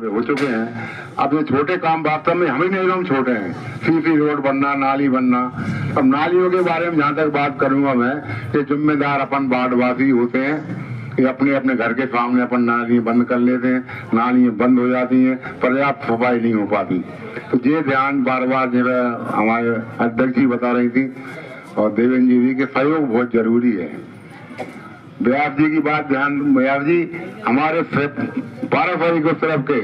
हो चुके हैं। अब ये छोटे काम वास्तव में हम ही नहीं, हम छोटे हैं। सीसी रोड बनना, नाली बनना। अब नालियों के बारे में जहाँ तक बात करूंगा मैं, ये जिम्मेदार अपन वार्डवासी होते हैं कि अपने अपने घर के सामने अपन नालियाँ बंद कर लेते हैं, नालियाँ बंद हो जाती हैं, पर्याप्त सफाई नहीं हो पाती। तो ये ध्यान बार बार जो है हमारे अध्यक्ष जी बता रही थी और देवेंद्र जी के सहयोग बहुत जरूरी है। व्यास जी की बात ध्यान, व्यास जी हमारे 12 फरवरी को तरफ के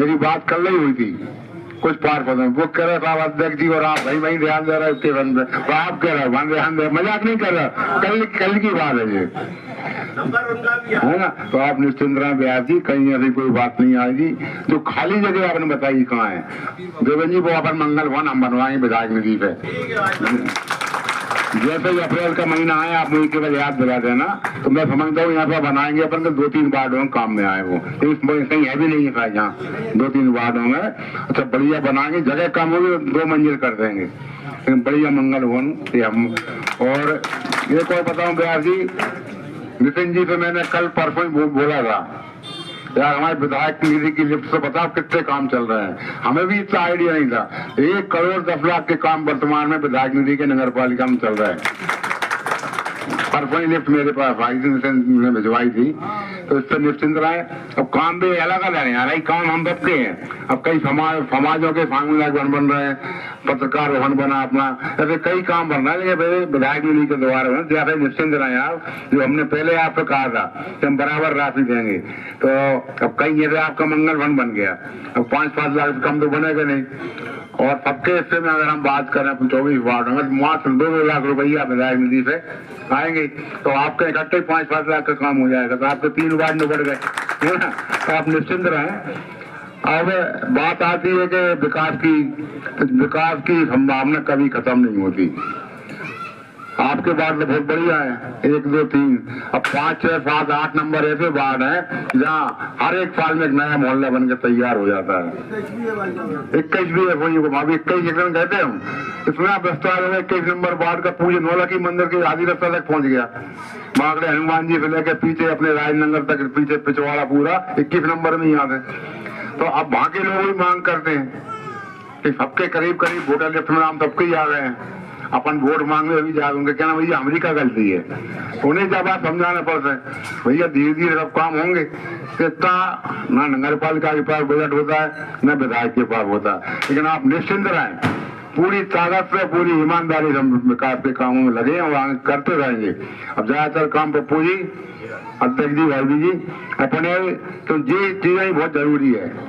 मेरी बात कल नहीं हुई थी कुछ पार्षदों, वो कह रहे साहब अध्यक्ष जी और आप भाई वही ध्यान दे रहे उसके बंद, तो आप कह रहे वन ध्यान दे, मजाक नहीं कर रहा, कल की बात है ये, है ना। तो आप निश्चिंत रहें व्यास जी, कहीं ऐसी कोई बात नहीं आएगी। जो खाली जगह आपने बताई कहाँ है, देवेंद्र जी वो अपन मंगल भवन हम बनवाएंगे विधायक निधि पे। जैसे ही अप्रैल का महीना आया आप मुझे केवल याद दिला देना, तो मैं समझता हूँ यहाँ पे बनाएंगे अपन को 2-3 वार्ड होंगे काम में आए वो, कहीं है भी नहीं है यहाँ 2-3 वार्ड होंगे। अच्छा बढ़िया बनाएंगे, जगह कम होगी 2 मंजिल कर देंगे, लेकिन बढ़िया मंगल भवन ये हम। और एक और बताऊँ व्यास जी, नितिन जी से मैंने कल परसों ही बोला था यार हमारे विधायक निधि की लिफ्ट से बताओ कितने काम चल रहे हैं, हमें भी इतना आइडिया नहीं था। 1 करोड़ 10 लाख के काम वर्तमान में विधायक निधि के नगर पालिका में चल रहा है। परसों लिफ्ट मेरे पास आई थी, ने भिजवाई थी, तो इससे निश्चिंत रहे। अब काम भी अलग अलग है यार, काम हम सबके हैं। अब कई समाजों के सामुदायिक भवन बन रहे हैं, पत्रकार भवन बना अपना, ऐसे कई काम बन रहे हैं, लेकिन विधायक निधि के द्वारा जैसे निश्चिंत रहे आप। जो हमने पहले आपसे कहा था कि हम बराबर राशि देंगे, तो अब कई जैसे आपका मंगल भवन बन गया, अब 5-5 लाख से कम तो बनेगा नहीं। और सबके हिस्से में अगर हम बात करें 24 वार्ड होंगे तो मात्र 2 लाख रुपया विधायक निधि से आएंगे, तो आपके इकट्ठे 5-5 लाख का काम हो जाएगा, तो आपके 3 वार्ड निबट गए, है ना। तो आप निश्चिंत रहें। अब बात आती है कि विकास की संभावना कभी खत्म नहीं होती। आपके वार्ड तो बहुत बढ़िया है, 1, 2, 3, अब 5, 6, 7, 8 नंबर ऐसे वार्ड हैं जहाँ हर एक साल में एक नया मोहल्ला बनकर तैयार हो जाता है। 21 भी है, वही अभी 21 कहते हैं हम, इतना विस्तार है 21 नंबर वार्ड का, पूरे नौलखी मंदिर के आदि रास्ता तक पहुंच गया। बागड़े हनुमान जी से लेकर पीछे अपने राजनगर तक पीछे पिछवाड़ा पूरा 21 नंबर में ही आते। तो अब वहां के लोग भी मांग करते हैं कि सबके करीब करीब वोटर लिस्ट में नाम सबके ही आ गए हैं, अपन वोट मांगने भी जाएंगे, क्या ना भैया हमारी क्या गलती है, उन्हें जब आप समझाना पड़ता है भैया धीरे धीरे सब काम होंगे। इतना ना नगर पालिका के पास बजट होता है न विधायक के पास होता है, लेकिन आप निश्चिंत रहें, पूरी ताकत से पूरी ईमानदारी से विकास के कामों में लगे और आगे करते रहेंगे। अब ज्यादातर काम पप्पू जी, अध्यक्ष जी, भाई जी अपने, तो ये चीजें बहुत जरूरी है।